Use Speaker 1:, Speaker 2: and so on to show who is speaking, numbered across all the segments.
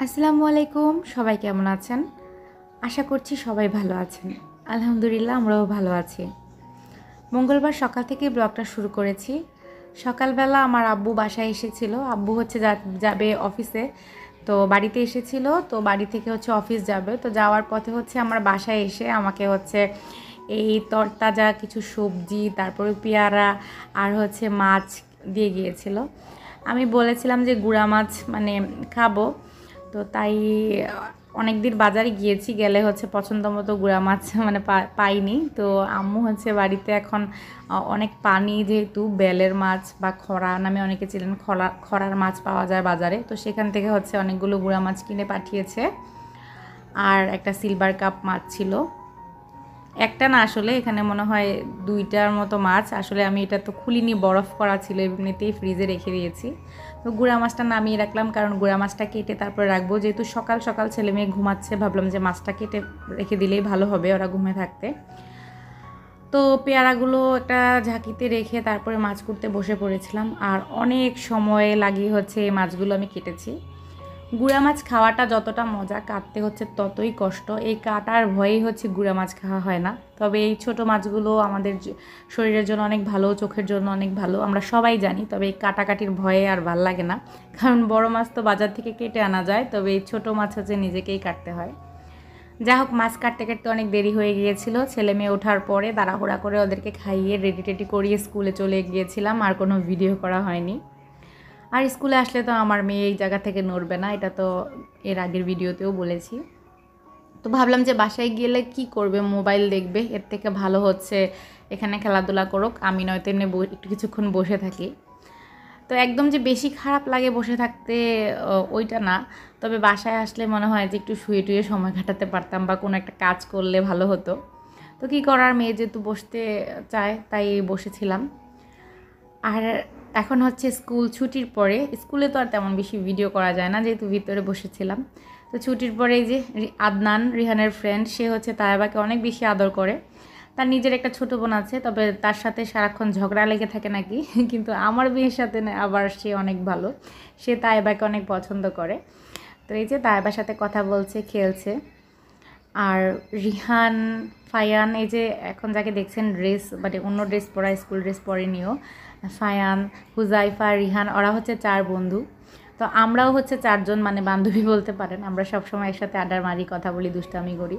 Speaker 1: আসসালামু আলাইকুম। সবাই কেমন আছেন? আশা করছি সবাই ভালো আছেন। আলহামদুলিল্লাহ আমরাও ভালো আছি। মঙ্গলবার সকাল থেকেই ব্লগটা শুরু করেছি। সকালবেলা আমার আব্বু বাসায় এসেছিল। আব্বু হচ্ছে যাবে অফিসে। তো বাড়িতে এসেছিল। তো বাড়ি থেকে হচ্ছে অফিস যাবে। তো যাওয়ার পথে হচ্ছে আমার বাসায় এসে আমাকে হচ্ছে এই তরতাজা কিছু সবজি, তারপরে পেয়ারা আর হচ্ছে মাছ দিয়ে গিয়েছিল। আমি বলেছিলাম যে গুঁড়া মাছ মানে খাবো। তো তাই অনেক দিন বাজারে গিয়েছি, গেলে হচ্ছে পছন্দ মতো গুঁড়া মাছ মানে পাইনি। তো আম্মু হচ্ছে বাড়িতে এখন অনেক পানি, যেহেতু বেলের মাছ বা খরা নামে অনেকে ছিলেন, খরার মাছ পাওয়া যায় বাজারে। তো সেখান থেকে হচ্ছে অনেকগুলো গুঁড়া মাছ কিনে পাঠিয়েছে। আর একটা সিলভার কাপ মাছ ছিল, একটা না আসলে এখানে মনে হয় দুইটার মতো মাছ। আসলে আমি এটা তো খুলিনি, বরফ করা ছিল, এমনিতেই ফ্রিজে রেখে দিয়েছি। তো গুঁড়া মাছটা নামিয়ে রাখলাম, কারণ গুঁড়া মাছটা কেটে তারপরে রাখবো। যেহেতু সকাল সকাল ছেলে মেয়ে ঘুমাচ্ছে, ভাবলাম যে মাছটা কেটে রেখে দিলেই ভালো হবে ওরা ঘুমে থাকতে। তো পেয়ারাগুলো একটা ঝাঁকিতে রেখে তারপরে মাছ কুটতে বসে পড়েছিলাম। আর অনেক সময় লাগিয়ে হচ্ছে এই মাছগুলো আমি কেটেছি। গুঁড়া মাছ খাওয়াটা যতটা মজা, কাটতে হচ্ছে ততই কষ্ট। এই কাটার ভয়েই হচ্ছে গুঁড়া মাছ খাওয়া হয় না। তবে এই ছোট মাছগুলো আমাদের শরীরের জন্য অনেক ভালো, চোখের জন্য অনেক ভালো, আমরা সবাই জানি। তবে এই কাটাকাটির ভয়ে আর ভাল লাগে না, কারণ বড় মাছ তো বাজার থেকে কেটে আনা যায়, তবে এই ছোট মাছ হচ্ছে নিজেকেই কাটতে হয়। যাই হোক, মাছ কাটতে কাটতে অনেক দেরি হয়ে গিয়েছিল। ছেলে মেয়ে ওঠার পরে তাড়াহুড়া করে ওদেরকে খাইয়ে রেডি টেডি করিয়ে স্কুলে চলে গিয়েছিলাম, আর কোনো ভিডিও করা হয়নি। আর স্কুলে আসলে তো আমার মেয়ে এই জায়গা থেকে নড়বে না, এটা তো এর আগের ভিডিওতেও বলেছি। তো ভাবলাম যে বাসায় গেলে কি করবে, মোবাইল দেখবে, এর থেকে ভালো হচ্ছে এখানে খেলাধুলা করুক, আমি নয়তো এমনি একটু কিছুক্ষণ বসে থাকি। তো একদম যে বেশি খারাপ লাগে বসে থাকতে ওইটা না, তবে বাসায় আসলে মনে হয় যে একটু শুয়ে টুয়ে সময় কাটাতে পারতাম বা কোনো একটা কাজ করলে ভালো হতো। তো কী করার, মেয়ে যেহেতু বসতে চায় তাই বসেছিলাম। আর এখন হচ্ছে স্কুল ছুটির পরে, স্কুলে তো আর তেমন বেশি ভিডিও করা যায় না যেহেতু ভিতরে বসেছিলাম। তো ছুটির পরে এই যে আদনান, রিহানের ফ্রেন্ড, সে হচ্ছে তায়েবাকে অনেক বেশি আদর করে। তার নিজের একটা ছোটো বোন আছে, তবে তার সাথে সারাক্ষণ ঝগড়া লেগে থাকে নাকি কিন্তু আমার বিয়ের সাথে আবার সে অনেক ভালো, সে তায়েবাকে অনেক পছন্দ করে। তো এই যে তায়েবার সাথে কথা বলছে, খেলছে। আর রিহান, ফায়ান, এই যে এখন যাকে দেখছেন ড্রেস মানে অন্য ড্রেস পরা, স্কুল ড্রেস পরেনিও, ফায়ান, হুজাইফা, রিহান, ওরা হচ্ছে 4 বন্ধু। তো আমরাও হচ্ছে 4 জন মানে বান্ধবী বলতে পারেন। আমরা সবসময় একসাথে আড্ডা মারি, কথা বলি, দুষ্টামি করি।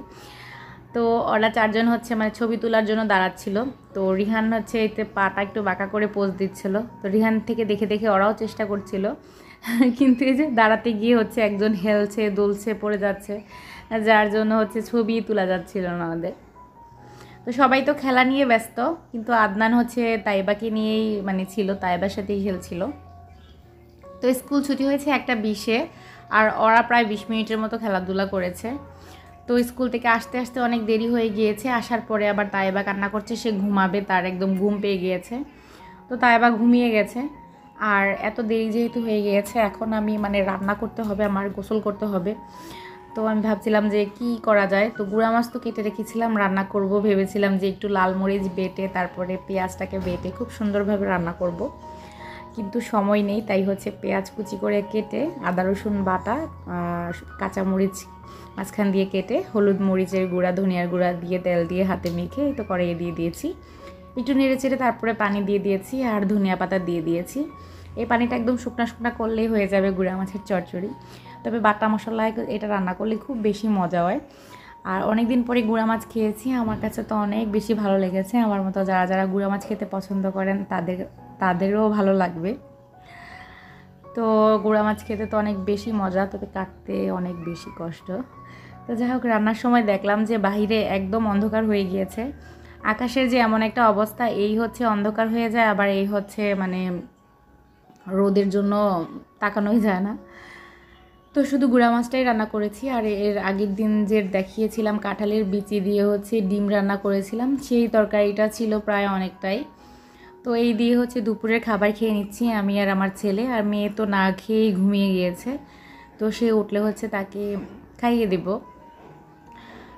Speaker 1: তো ওরা 4 জন হচ্ছে মানে ছবি তোলার জন্য দাঁড়াচ্ছিল। তো রিহান হচ্ছে এতে পাটা একটু বাঁকা করে পোজ দিচ্ছিল। তো রিহান থেকে দেখে দেখে ওরাও চেষ্টা করছিল, কিন্তু এই যে দাঁড়াতে গিয়ে হচ্ছে একজন হেলছে, দুলছে, পড়ে যাচ্ছে, যার জন্য হচ্ছে ছবি তোলা যাচ্ছিল না আমাদের। তো সবাই তো খেলা নিয়ে ব্যস্ত, কিন্তু আদনান হচ্ছে তাইবাকে নিয়েই মানে ছিল, তাইবার সাথেই খেলছিল। তো স্কুল ছুটি হয়েছে 1:20-এ, আর ওরা প্রায় 20 মিনিটের মতো খেলাধুলা করেছে। তো স্কুল থেকে আসতে আসতে অনেক দেরি হয়ে গিয়েছে। আসার পরে আবার তাইবা কান্না করছে, সে ঘুমাবে, তার একদম ঘুম পেয়ে গিয়েছে। তো তাইবা ঘুমিয়ে গেছে। আর এত দেরি যেহেতু হয়ে গিয়েছে, এখন আমি মানে রান্না করতে হবে, আমার গোসল করতে হবে। তো আমি ভাবছিলাম যে কি করা যায়। তো গুঁড়া মাছ তো কেটে রেখেছিলাম, রান্না করব ভেবেছিলাম যে একটু লাল মরিচ বেটে তারপরে পেঁয়াজটাকে বেটে খুব সুন্দরভাবে রান্না করব, কিন্তু সময় নেই। তাই হচ্ছে পেঁয়াজ কুচি করে কেটে, আদা রসুন বাটা, কাঁচামরিচ মাঝখান দিয়ে কেটে, হলুদ মরিচের গুঁড়া, ধনিয়ার গুঁড়া দিয়ে তেল দিয়ে হাতে মেখে তো কড়াইয়ে দিয়ে দিয়েছি। একটু নেড়ে চেড়ে তারপরে পানি দিয়ে দিয়েছি আর ধনিয়া পাতা দিয়ে দিয়েছি। এই পানিটা একদম শুকনা শুকনা করলেই হয়ে যাবে গুঁড়া মাছের চচ্চড়ি। তবে বাটা মশলায় এটা রান্না করলে খুব বেশি মজা হয়। আর অনেক দিন পরে গুঁড়া মাছ খেয়েছি, আমার কাছে তো অনেক বেশি ভালো লেগেছে। আমার মতো যারা যারা গুঁড়া মাছ খেতে পছন্দ করেন তাদেরও ভালো লাগবে। তো গুঁড়া মাছ খেতে তো অনেক বেশি মজা, তবে কাটতে অনেক বেশি কষ্ট। তো যাই হোক, রান্নার সময় দেখলাম যে বাহিরে একদম অন্ধকার হয়ে গিয়েছে। আকাশের যে এমন একটা অবস্থা, এই হচ্ছে অন্ধকার হয়ে যায়, আবার এই হচ্ছে মানে রোদের জন্য তাকানোই যায় না। তো শুধু গুঁড়া মাছটাই রান্না করেছি। আর এর আগের দিন যে দেখিয়েছিলাম কাঁঠালের বিচি দিয়ে হচ্ছে ডিম রান্না করেছিলাম, সেই তরকারিটা ছিল প্রায় অনেকটাই। তো এই দিয়ে হচ্ছে দুপুরের খাবার খেয়ে নিচ্ছি আমি আর আমার ছেলে। আর মেয়ে তো না খেয়েই ঘুমিয়ে গিয়েছে, তো সে উঠলে হচ্ছে তাকে খাইয়ে দেব।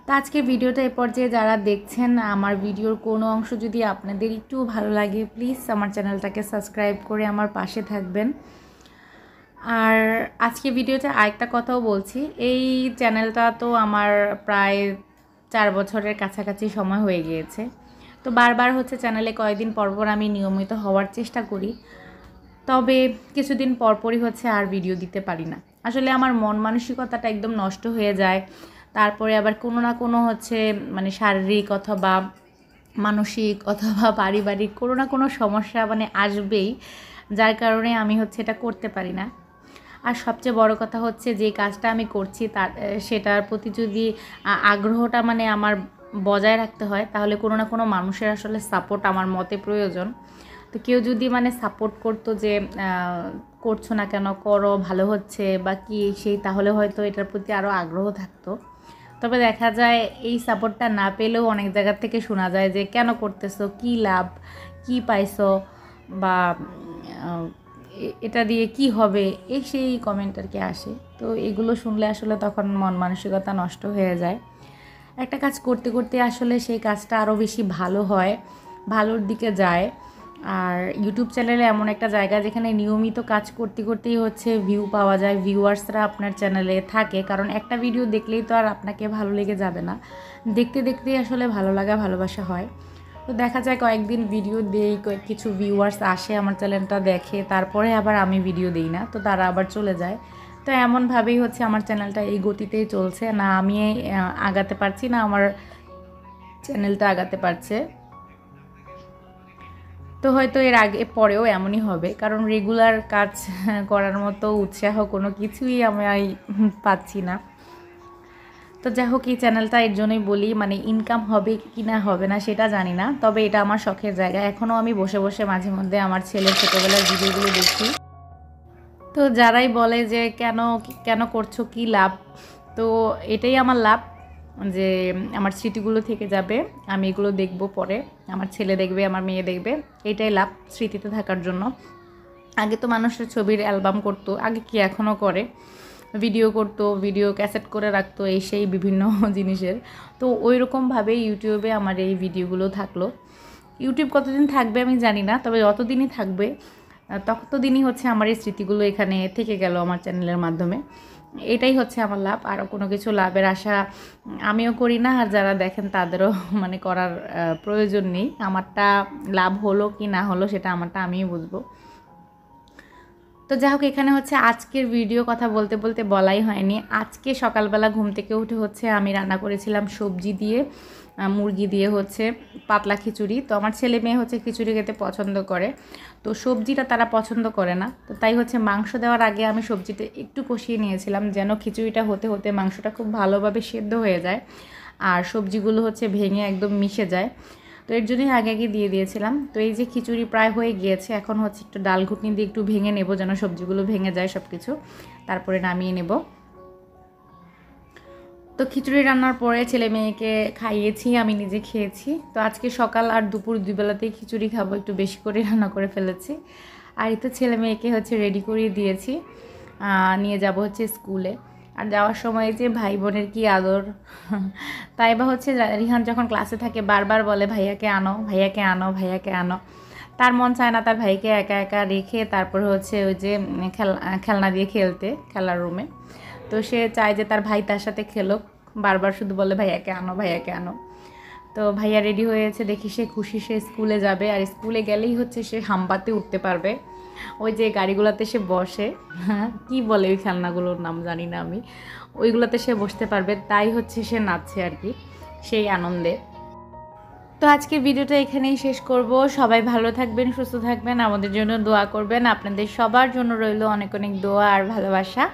Speaker 1: তো আজকের ভিডিওটা এ পর্যায়ে যারা দেখছেন, আমার ভিডিওর কোনো অংশ যদি আপনাদের একটু ভালো লাগে, প্লিজ আমার চ্যানেলটাকে সাবস্ক্রাইব করে আমার পাশে থাকবেন। আর আজকে ভিডিওতে আরেকটা কথাও বলছি, এই চ্যানেলটা তো আমার প্রায় 4 বছরের কাছাকাছি সময় হয়ে গিয়েছে। তো বারবার হচ্ছে চ্যানেলে কয়েকদিন পরপর আমি নিয়মিত হওয়ার চেষ্টা করি, তবে কিছুদিন পরপরই হচ্ছে আর ভিডিও দিতে পারি না। আসলে আমার মন মানসিকতাটা একদম নষ্ট হয়ে যায়। তারপরে আবার কোনো না কোনো হচ্ছে মানে শারীরিক অথবা মানসিক অথবা পারিবারিক কোনো না কোনো সমস্যা মানে আসবেই, যার কারণে আমি হচ্ছে এটা করতে পারি না। আর সবচেয়ে বড় কথা হচ্ছে যে কাজটা আমি করছি তার সেটার প্রতি যদি আগ্রহটা মানে আমার বজায় রাখতে হয়, তাহলে কোনো না কোনো মানুষের আসলে সাপোর্ট আমার মতে প্রয়োজন। তো কেউ যদি মানে সাপোর্ট করতো যে করছো না কেন, করো, ভালো হচ্ছে বা কি সেই, তাহলে হয়তো এটার প্রতি আরও আগ্রহ থাকতো। তবে দেখা যায় এই সাপোর্টটা না পেলেও অনেক জায়গা থেকে শোনা যায় যে কেন করতেছো, কী লাভ, কী পাইছো, বা এটা দিয়ে কি হবে, এই সেই কমেন্ট আর কি আসে। তো এগুলো শুনলে আসলে তখন মন মানসিকতা নষ্ট হয়ে যায়। একটা কাজ করতে করতে আসলে সেই কাজটা আরও বেশি ভালো হয়, ভালোর দিকে যায়। আর ইউটিউব চ্যানেলে এমন একটা জায়গা যেখানে নিয়মিত কাজ করতে করতেই হচ্ছে ভিউ পাওয়া যায়, ভিউয়ার্সরা আপনার চ্যানেলে থাকে। কারণ একটা ভিডিও দেখলেই তো আর আপনাকে ভালো লেগে যাবে না, দেখতে দেখতেই আসলে ভালো লাগা ভালোবাসা হয়। তো দেখা যায় কয়েকদিন ভিডিও দিই, কিছু ভিউয়ার্স আসে আমার চ্যানেলটা দেখে, তারপরে আবার আমি ভিডিও দিই না, তো তারা আবার চলে যায়। তো এমনভাবেই হচ্ছে আমার চ্যানেলটা এই গতিতেই চলছে, না আমি আগাতে পারছি না আমার চ্যানেলটা আগাতে পারছে। তো হয়তো এর আগে পরেও এমনই হবে, কারণ রেগুলার কাজ করার মতো উৎসাহ কোনো কিছুই আমি পাচ্ছি না। তো যাই হোক, এই চ্যানেলটা এর জন্যই বলি, মানে ইনকাম হবে কি না হবে না সেটা জানি না, তবে এটা আমার শখের জায়গা। এখনও আমি বসে বসে মাঝে মধ্যে আমার ছেলের ছোটোবেলার ভিডিওগুলো দেখি। তো যারাই বলে যে কেন কেন করছো, কী লাভ, তো এটাই আমার লাভ, যে আমার স্মৃতিগুলো থেকে যাবে, আমি এগুলো দেখব, পরে আমার ছেলে দেখবে, আমার মেয়ে দেখবে, এটাই লাভ, স্মৃতিতে থাকার জন্য। আগে তো মানুষের ছবির অ্যালবাম করতো, আগে কি এখনও করে, ভিডিও করতো, ভিডিও ক্যাসেট করে রাখতো, এই সেই বিভিন্ন জিনিসের। তো ওই রকমভাবেই ইউটিউবে আমার এই ভিডিওগুলো থাকলো। ইউটিউব কতদিন থাকবে আমি জানি না, তবে যতদিনই থাকবে ততদিনই হচ্ছে আমার এই স্মৃতিগুলো এখানে থেকে গেল আমার চ্যানেলের মাধ্যমে। এটাই হচ্ছে আমার লাভ, আর কোনো কিছু লাভের আশা আমিও করি না, আর যারা দেখেন তাদেরও মানে করার প্রয়োজন নেই। আমারটা লাভ হলো কি না হলো সেটা আমারটা আমিই বুঝবো। তো যাই হোক, এখানে হচ্ছে আজকের ভিডিও কথা বলতে বলতে বলাই হয়নি। আজকে সকালবেলা ঘুম থেকে উঠে হচ্ছে আমি রান্না করেছিলাম সবজি দিয়ে, মুরগি দিয়ে হচ্ছে পাতলা খিচুড়ি। তো আমার ছেলে মেয়ে হচ্ছে খিচুড়ি খেতে পছন্দ করে, তো সবজিটা তারা পছন্দ করে না। তো তাই হচ্ছে মাংস দেওয়ার আগে আমি সবজিটা একটু কষিয়ে নিয়েছিলাম, যেন খিচুড়িটা হতে হতে মাংসটা খুব ভালোভাবে সেদ্ধ হয়ে যায় আর সবজিগুলো হচ্ছে ভেঙে একদম মিশে যায়। তো এর জন্যই আগে আগে দিয়ে দিয়েছিলাম। তো এই যে খিচুড়ি প্রায় হয়ে গিয়েছে, এখন হচ্ছে একটু ডাল ঘুটনি দিয়ে একটু ভেঙে নেব, যেন সবজিগুলো ভেঙে যায় সব কিছু, তারপরে নামিয়ে নেব। তো খিচুড়ি রান্নার পরে ছেলে মেয়েকে খাইয়েছি, আমি নিজে খেয়েছি। তো আজকে সকাল আর দুপুর দুই বেলাতেই খিচুড়ি খাবো, একটু বেশি করে রান্না করে ফেলেছি। আর এই তো ছেলে মেয়েকে হচ্ছে রেডি করিয়ে দিয়েছি, নিয়ে যাব হচ্ছে স্কুলে। আর যাওয়ার সময় যে ভাই বোনের কি আদর, তাই বা হচ্ছে রিহান যখন ক্লাসে থাকে বারবার বলে ভাইয়াকে আনো, ভাইয়াকে আনো, ভাইয়াকে আনো। তার মন চায় না তার ভাইকে একা একা রেখে তারপর হচ্ছে ওই যে খেলনা দিয়ে খেলতে খেলার রুমে। তো সে চায় যে তার ভাই তার সাথে খেলুক, বারবার শুধু বলে ভাইয়াকে আনো, ভাইয়াকে আনো। তো ভাইয়া রেডি হয়েছে দেখি সে খুশি, সে স্কুলে যাবে। আর স্কুলে গেলেই হচ্ছে সে হাম্পাতে উঠতে পারবে, ওই যে গাড়িগুলোতে সে বসে, কি বলে ওই খেলনাগুলোর নাম জানি না আমি, ওইগুলোতে সে বসতে পারবে, তাই হচ্ছে সে নাচছে আর কি, সেই আনন্দে। তো আজকের ভিডিওটা এখানেই শেষ করব। সবাই ভালো থাকবেন, সুস্থ থাকবেন, আমাদের জন্য দোয়া করবেন। আপনাদের সবার জন্য রইল অনেক অনেক দোয়া আর ভালোবাসা।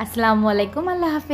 Speaker 1: আসসালামু আলাইকুম, আল্লাহ হাফেজ।